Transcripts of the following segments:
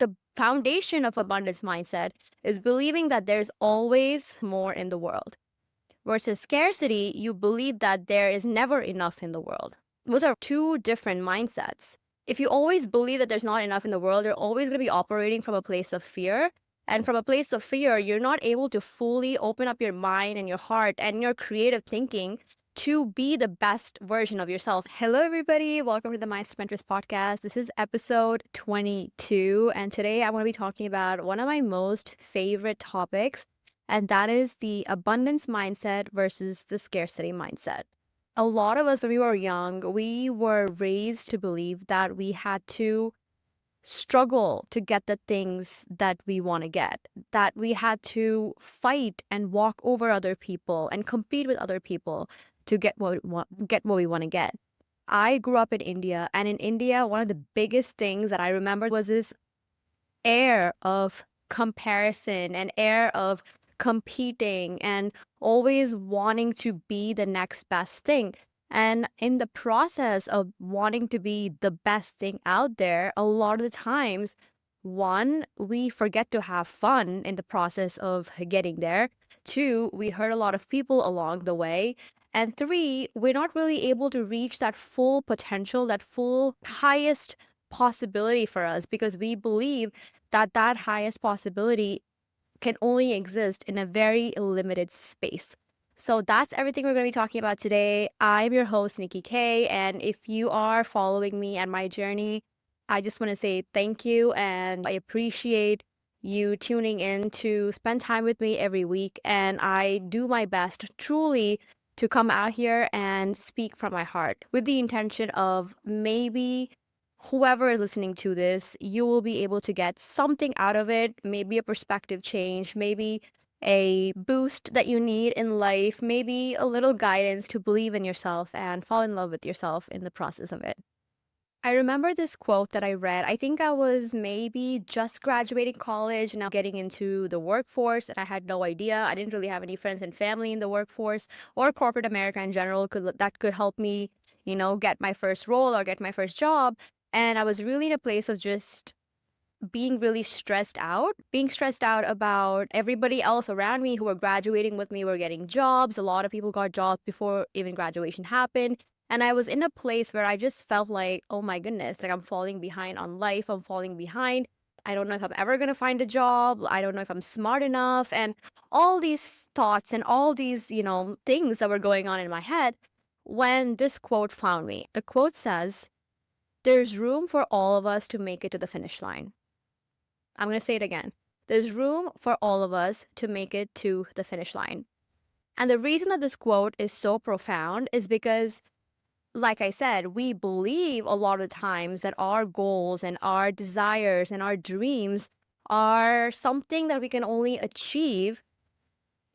The foundation of abundance mindset is believing that there's always more in the world. Versus scarcity, you believe that there is never enough in the world. Those are two different mindsets. If you always believe that there's not enough in the world, you're always going to be operating from a place of fear. And from a place of fear, you're not able to fully open up your mind and your heart and your creative thinking to be the best version of yourself. Hello, everybody. Welcome to the Mentress podcast. This is episode 22. And today I want to be talking about one of my most favorite topics, and that is the abundance mindset versus the scarcity mindset. A lot of us, when we were young, we were raised to believe that we had to struggle to get the things that we want to get, that we had to fight and walk over other people and compete with other people to get what we want to get. I grew up in India, and in India, one of the biggest things that I remember was this air of comparison, an air of competing and always wanting to be the next best thing. And in the process of wanting to be the best thing out there, a lot of the times, one, we forget to have fun in the process of getting there. Two, we hurt a lot of people along the way. And three, we're not really able to reach that full potential, that full highest possibility for us because we believe that that highest possibility can only exist in a very limited space. So that's everything we're going to be talking about today. I'm your host, Nikki K. And if you are following me and my journey, I just want to say thank you. And I appreciate you tuning in to spend time with me every week. And I do my best truly to come out here and speak from my heart with the intention of maybe whoever is listening to this, you will be able to get something out of it, maybe a perspective change, maybe a boost that you need in life, maybe a little guidance to believe in yourself and fall in love with yourself in the process of it. I remember this quote that I read. I think I was maybe just graduating college, now getting into the workforce, and I had no idea. I didn't really have any friends and family in the workforce or corporate America in general that could help me, get my first role or get my first job. And I was really in a place of just being stressed out about everybody else around me who were graduating with me were getting jobs. A lot of people got jobs before even graduation happened. And I was in a place where I just felt like, oh my goodness, like I'm falling behind on life. I'm falling behind. I don't know if I'm ever going to find a job. I don't know if I'm smart enough. And all these thoughts and all these, things that were going on in my head when this quote found me. The quote says, "There's room for all of us to make it to the finish line." I'm going to say it again. There's room for all of us to make it to the finish line. And the reason that this quote is so profound is because, like I said, we believe a lot of the times that our goals and our desires and our dreams are something that we can only achieve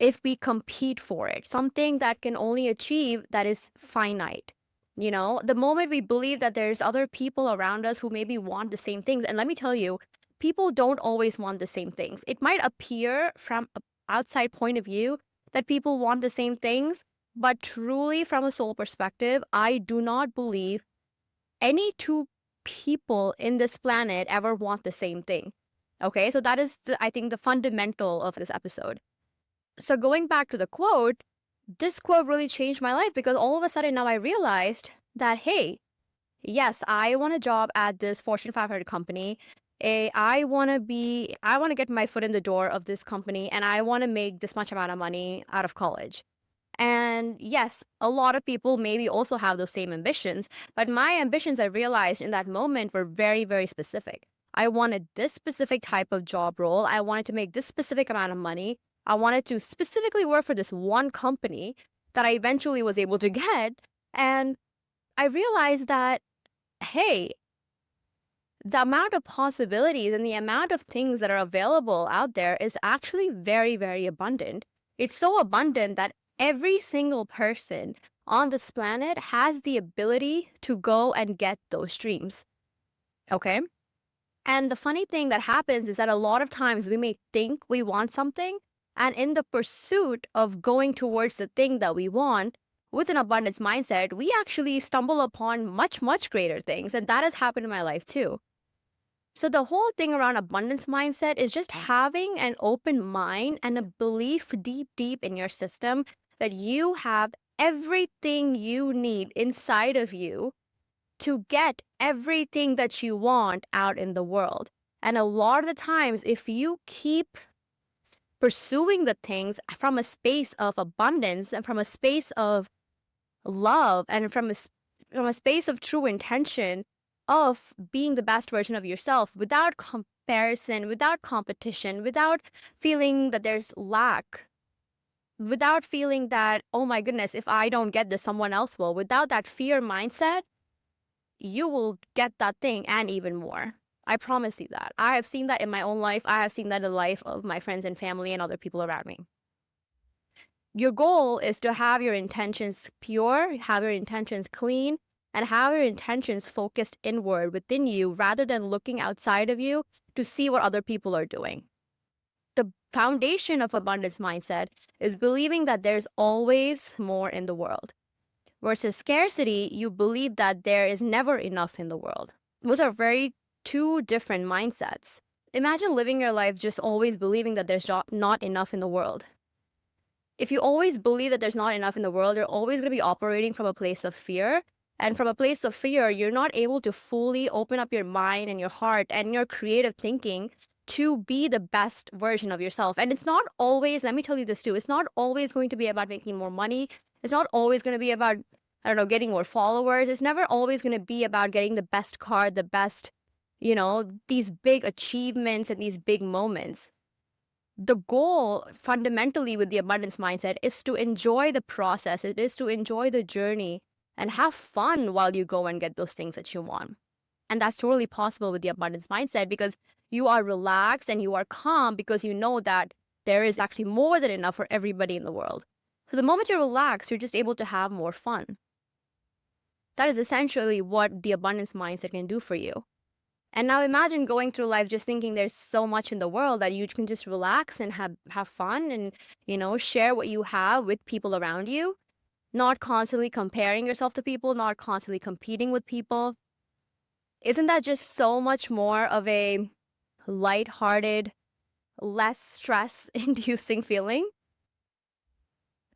if we compete for it, something that can only achieve that is finite. The moment we believe that there's other people around us who maybe want the same things, and let me tell you, people don't always want the same things. It might appear from an outside point of view that people want the same things, but truly from a soul perspective, I do not believe any two people in this planet ever want the same thing. Okay, so that is, I think, the fundamental of this episode. So going back to the quote, this quote really changed my life because all of a sudden now I realized that, hey, yes, I want a job at this Fortune 500 company. I want to get my foot in the door of this company and I want to make this much amount of money out of college. And yes, a lot of people maybe also have those same ambitions, but my ambitions, I realized in that moment, were very, very specific. I wanted this specific type of job role. I wanted to make this specific amount of money. I wanted to specifically work for this one company that I eventually was able to get. And I realized that, hey, the amount of possibilities and the amount of things that are available out there is actually very, very abundant. It's so abundant that every single person on this planet has the ability to go and get those dreams. Okay? And the funny thing that happens is that a lot of times we may think we want something, and in the pursuit of going towards the thing that we want, with an abundance mindset, we actually stumble upon much, much greater things. And that has happened in my life too. So the whole thing around abundance mindset is just having an open mind and a belief deep, deep in your system that you have everything you need inside of you to get everything that you want out in the world. And a lot of the times, if you keep pursuing the things from a space of abundance and from a space of love and from a space of true intention of being the best version of yourself without comparison, without competition, without feeling that there's lack, without feeling that, oh my goodness, if I don't get this, someone else will, without that fear mindset, you will get that thing and even more. I promise you that. I have seen that in my own life. I have seen that in the life of my friends and family and other people around me. Your goal is to have your intentions pure, have your intentions clean, and have your intentions focused inward within you rather than looking outside of you to see what other people are doing. The foundation of abundance mindset is believing that there's always more in the world. Versus scarcity, you believe that there is never enough in the world. Those are very two different mindsets. Imagine living your life just always believing that there's not enough in the world. If you always believe that there's not enough in the world, you're always going to be operating from a place of fear. And from a place of fear, you're not able to fully open up your mind and your heart and your creative thinking to be the best version of yourself. And it's not always, let me tell you this too, it's not always going to be about making more money. It's not always going to be about, I don't know, getting more followers. It's never always going to be about getting the best car, the best, these big achievements and these big moments. The goal fundamentally with the abundance mindset is to enjoy the process. It is to enjoy the journey and have fun while you go and get those things that you want. And that's totally possible with the abundance mindset because you are relaxed and you are calm because you know that there is actually more than enough for everybody in the world. So the moment you're relaxed, you're just able to have more fun. That is essentially what the abundance mindset can do for you. And now imagine going through life just thinking there's so much in the world that you can just relax and have fun and, share what you have with people around you, not constantly comparing yourself to people, not constantly competing with people. Isn't that just so much more of a lighthearted, less stress-inducing feeling?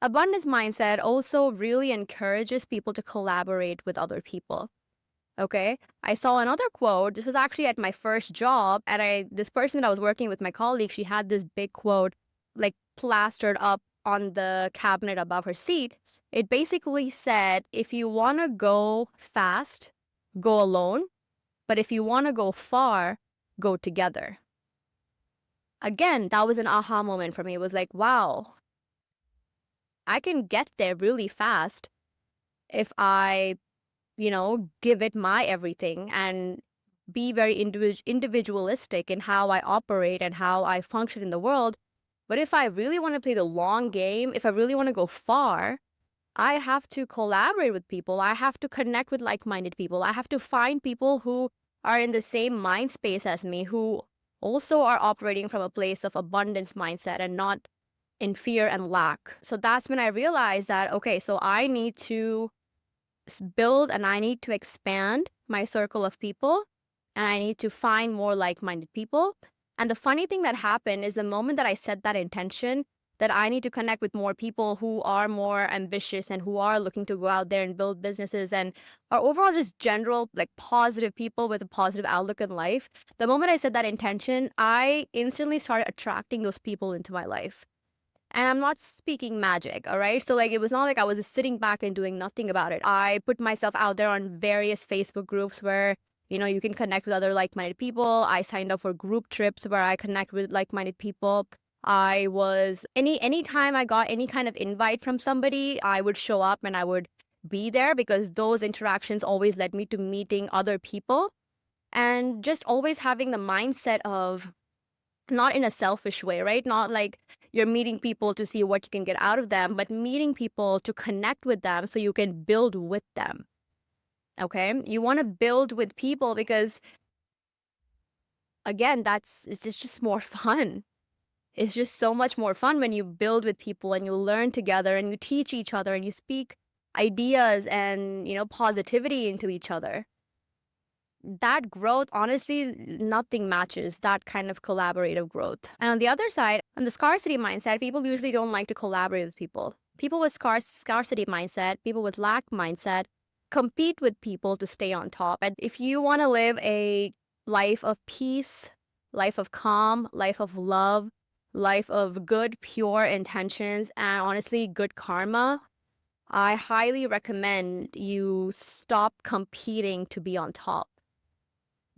Abundance mindset also really encourages people to collaborate with other people. Okay. I saw another quote. This was actually at my first job. And this person that I was working with, my colleague, she had this big quote like plastered up on the cabinet above her seat. It basically said, if you want to go fast, go alone. But if you want to go far, go together. Again, that was an aha moment for me. It was like, wow, I can get there really fast if I give it my everything and be very individualistic in how I operate and how I function in the world. But if I really want to play the long game, if I really want to go far, I have to collaborate with people. I have to connect with like-minded people. I have to find people who are in the same mind space as me, who also are operating from a place of abundance mindset and not in fear and lack. So that's when I realized that, okay, so I need to build and I need to expand my circle of people and I need to find more like-minded people. And the funny thing that happened is the moment that I set that intention that I need to connect with more people who are more ambitious and who are looking to go out there and build businesses and are overall just general like positive people with a positive outlook in life. The moment I set that intention, I instantly started attracting those people into my life. And I'm not speaking magic, all right? So, like, it was not like I was just sitting back and doing nothing about it. I put myself out there on various Facebook groups where, you can connect with other like-minded people. I signed up for group trips where I connect with like-minded people. I was, anytime I got any kind of invite from somebody, I would show up and I would be there because those interactions always led me to meeting other people and just always having the mindset of, not in a selfish way, right? Not like you're meeting people to see what you can get out of them, but meeting people to connect with them so you can build with them. Okay? You want to build with people because, again, it's just more fun. It's just so much more fun when you build with people and you learn together and you teach each other and you speak ideas and, positivity into each other. that growth, honestly, nothing matches that kind of collaborative growth. And on the other side, on the scarcity mindset, people usually don't like to collaborate with people. People with scarcity mindset, people with lack mindset, compete with people to stay on top. And if you want to live a life of peace, life of calm, life of love, life of good, pure intentions, and honestly, good karma, I highly recommend you stop competing to be on top.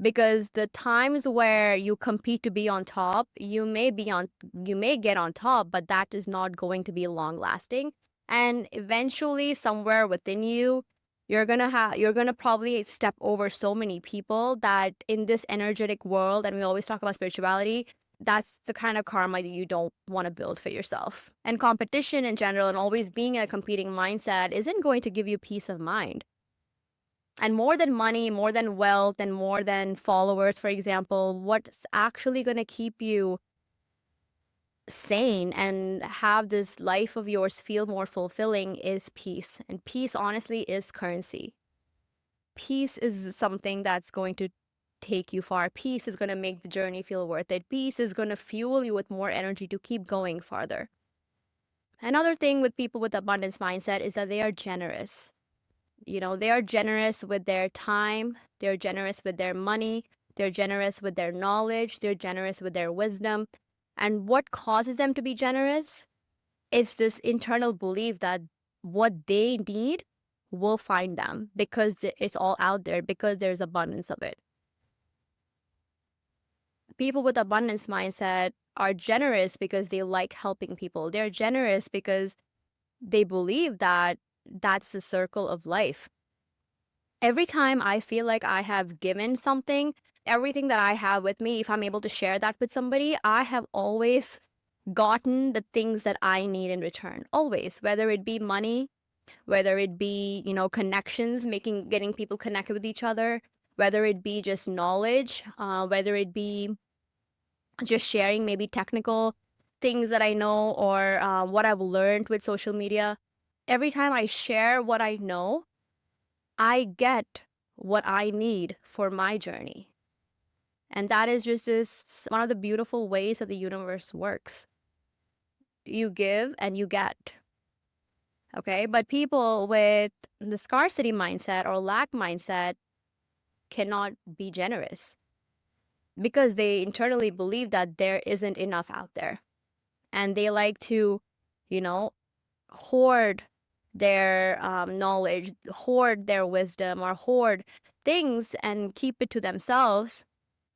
Because the times where you compete to be on top, you may get on top, but that is not going to be long lasting. And eventually somewhere within you, you're gonna probably step over so many people that in this energetic world, and we always talk about spirituality, that's the kind of karma that you don't want to build for yourself. And competition in general and always being a competing mindset isn't going to give you peace of mind. And more than money, more than wealth, and more than followers, for example, what's actually going to keep you sane and have this life of yours feel more fulfilling is peace. And peace, honestly, is currency. Peace is something that's going to take you far. Peace is going to make the journey feel worth it. Peace is going to fuel you with more energy to keep going farther. Another thing with people with abundance mindset is that they are generous. They are generous with their time, they're generous with their money, they're generous with their knowledge, they're generous with their wisdom. And what causes them to be generous is this internal belief that what they need will find them because it's all out there, because there's abundance of it. People with abundance mindset are generous because they like helping people. They're generous because they believe that that's the circle of life. Every time I feel like I have given something, everything that I have with me, if I'm able to share that with somebody, I have always gotten the things that I need in return. Always, whether it be money, whether it be, connections, getting people connected with each other, whether it be just knowledge, whether it be just sharing maybe technical things that I know or what I've learned with social media. Every time I share what I know, I get what I need for my journey. And that is just this one of the beautiful ways that the universe works. You give and you get. Okay. But people with the scarcity mindset or lack mindset cannot be generous because they internally believe that there isn't enough out there. And they like to, you know, hoard their knowledge, hoard their wisdom, or hoard things and keep it to themselves.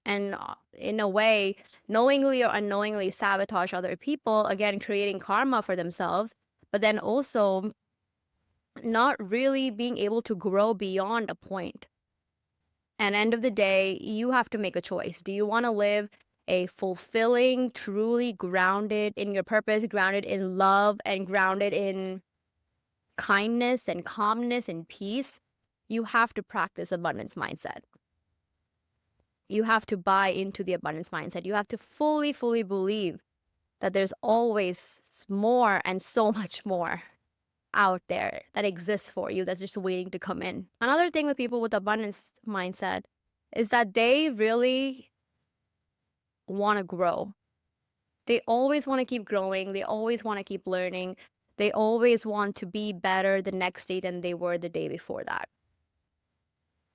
And in a way, knowingly or unknowingly sabotage other people, again, creating karma for themselves, but then also not really being able to grow beyond a point. And end of the day, you have to make a choice. Do you want to live a fulfilling, truly grounded in your purpose, grounded in love, and grounded in kindness and calmness and peace? You have to practice abundance mindset. You have to buy into the abundance mindset. You have to fully, fully believe that there's always more and so much more out there that exists for you that's just waiting to come in. Another thing with people with abundance mindset is that they really want to grow. They always want to keep growing. They always want to keep learning. They always want to be better the next day than they were the day before that.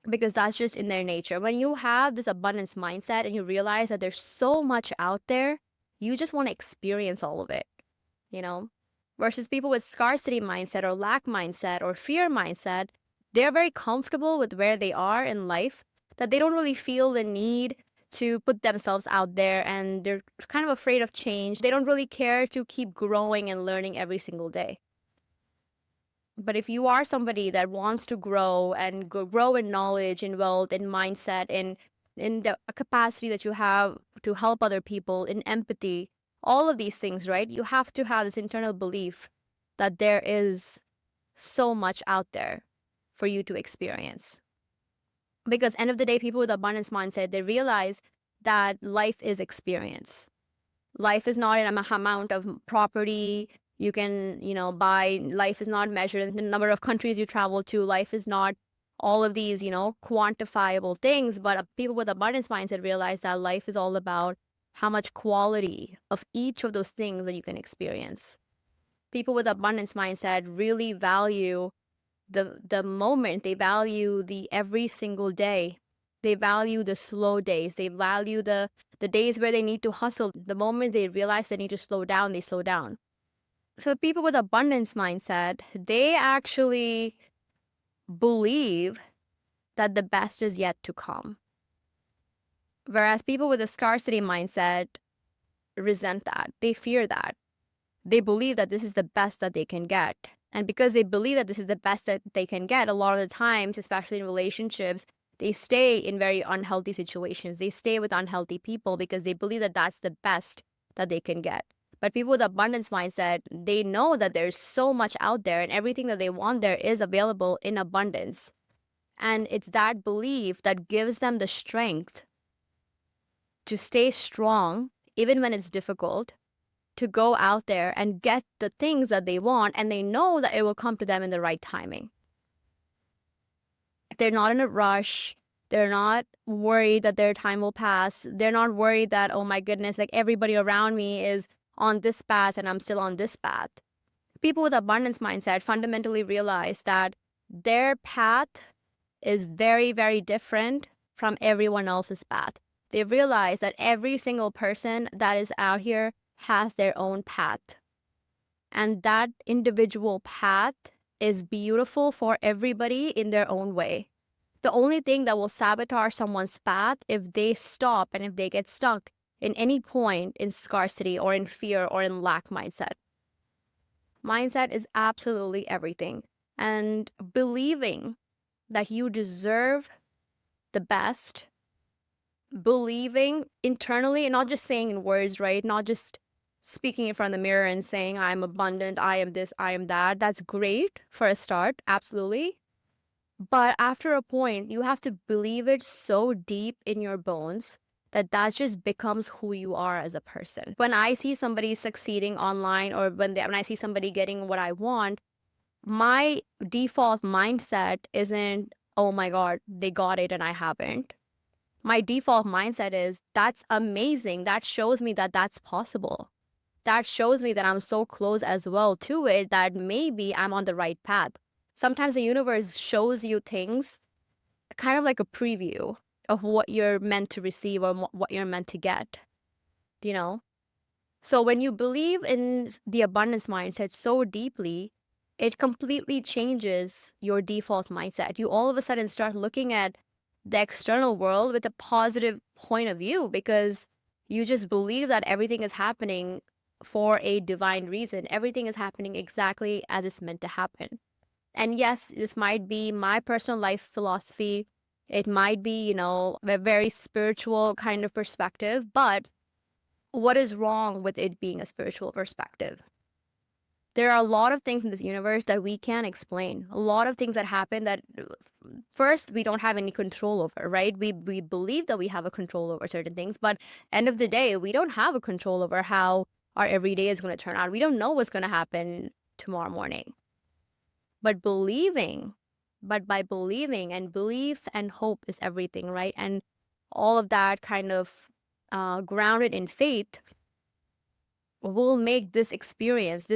Because that's just in their nature. When you have this abundance mindset and you realize that there's so much out there, you just want to experience all of it, you know? Versus people with scarcity mindset or lack mindset or fear mindset, they're very comfortable with where they are in life, that they don't really feel the need to put themselves out there, and they're kind of afraid of change. They don't really care to keep growing and learning every single day. But if you are somebody that wants to grow and grow in knowledge, in wealth, in mindset, in the capacity that you have to help other people, in empathy, all of these things, right? You have to have this internal belief that there is so much out there for you to experience. Because end of the day, people with abundance mindset, they realize that life is experience. Life is not an amount of property you can, buy. Life is not measured in the number of countries you travel to. Life is not all of these, quantifiable things. But people with abundance mindset realize that life is all about how much quality of each of those things that you can experience. People with abundance mindset really value the moment. They value the every single day. They value the slow days. They value the days where they need to hustle. The moment they realize they need to slow down, they slow down. So people with abundance mindset, they actually believe that the best is yet to come. Whereas people with a scarcity mindset resent that. They fear that. They believe that this is the best that they can get. And because they believe that this is the best that they can get, a lot of the times, especially in relationships, they stay in very unhealthy situations. They stay with unhealthy people because they believe that that's the best that they can get. But people with abundance mindset, they know that there's so much out there and everything that they want there is available in abundance. And it's that belief that gives them the strength to stay strong, even when it's difficult, to go out there and get the things that they want, and they know that it will come to them in the right timing. They're not in a rush. They're not worried that their time will pass. They're not worried that, oh my goodness, like everybody around me is on this path and I'm still on this path. People with abundance mindset fundamentally realize that their path is very, very different from everyone else's path. They realize that every single person that is out here has their own path. And that individual path is beautiful for everybody in their own way. The only thing that will sabotage someone's path if they stop and if they get stuck in any point in scarcity or in fear or in lack mindset. Mindset is absolutely everything. And believing that you deserve the best, believing internally and not just saying in words, right? Not just speaking in front of the mirror and saying, I'm abundant, I am this, I am that. That's great for a start, absolutely. But after a point, you have to believe it so deep in your bones that just becomes who you are as a person. When I see somebody succeeding online or when I see somebody getting what I want, my default mindset isn't, oh my God, they got it and I haven't. My default mindset is, that's amazing. That shows me that that's possible. That shows me that I'm so close as well to it that maybe I'm on the right path. Sometimes the universe shows you things kind of like a preview of what you're meant to receive or what you're meant to get, you know? So when you believe in the abundance mindset so deeply, it completely changes your default mindset. You all of a sudden start looking at the external world with a positive point of view because you just believe that everything is happening for a divine reason. Everything is happening exactly as it's meant to happen. And yes, this might be my personal life philosophy. It might be, a very spiritual kind of perspective, but what is wrong with it being a spiritual perspective? There are a lot of things in this universe that we can't explain. A lot of things that happen that first we don't have any control over, right? We believe that we have a control over certain things, but end of the day, we don't have a control over how our everyday is going to turn out. We don't know what's going to happen tomorrow morning. But by believing, and belief and hope is everything, right? And all of that kind of grounded in faith will make this experience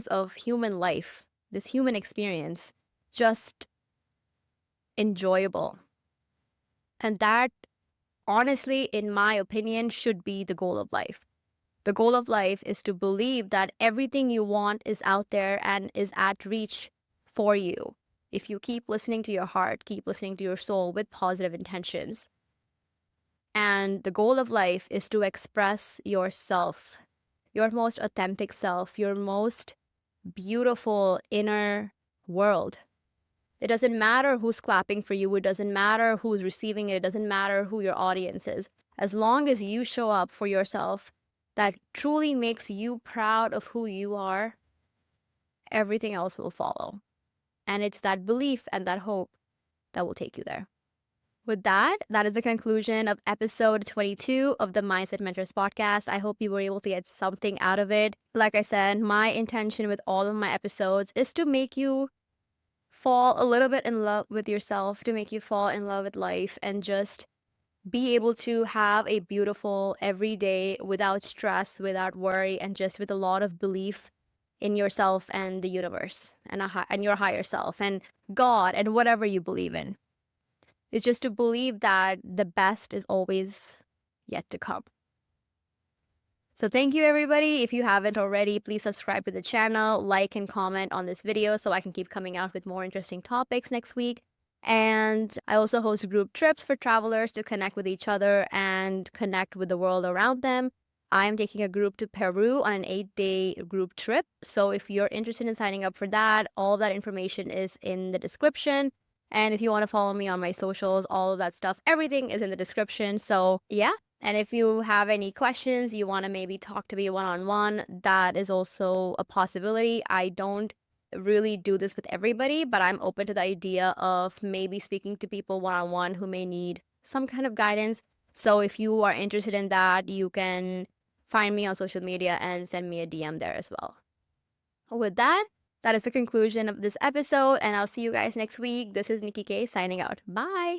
of human life, this human experience, just enjoyable. And that, honestly, in my opinion, should be the goal of life. The goal of life is to believe that everything you want is out there and is at reach for you. If you keep listening to your heart, keep listening to your soul with positive intentions. And the goal of life is to express yourself, your most authentic self, your most beautiful inner world. It doesn't matter who's clapping for you. It doesn't matter who's receiving it. It doesn't matter who your audience is. As long as you show up for yourself, that truly makes you proud of who you are, everything else will follow. And it's that belief and that hope that will take you there. With that is the conclusion of episode 22 of the Mindset Mentress podcast. I hope you were able to get something out of it. Like I said, my intention with all of my episodes is to make you fall a little bit in love with yourself, to make you fall in love with life, and just be able to have a beautiful everyday without stress, without worry, and just with a lot of belief in yourself and the universe and and your higher self and God and whatever you believe in. It's just to believe that the best is always yet to come. So thank you everybody. If you haven't already, please subscribe to the channel, like and comment on this video so I can keep coming out with more interesting topics next week. And I also host group trips for travelers to connect with each other and connect with the world around them. I'm taking a group to Peru on an 8-day group trip. So if you're interested in signing up for that, all of that information is in the description. And if you want to follow me on my socials, all of that stuff, everything is in the description. So yeah. And if you have any questions, you want to maybe talk to me one-on-one, that is also a possibility. I don't really do this with everybody, but I'm open to the idea of maybe speaking to people one-on-one who may need some kind of guidance. So if you are interested in that, you can find me on social media and send me a DM there as well. With that, that is the conclusion of this episode, and I'll see you guys next week. This is Nikki K signing out. Bye.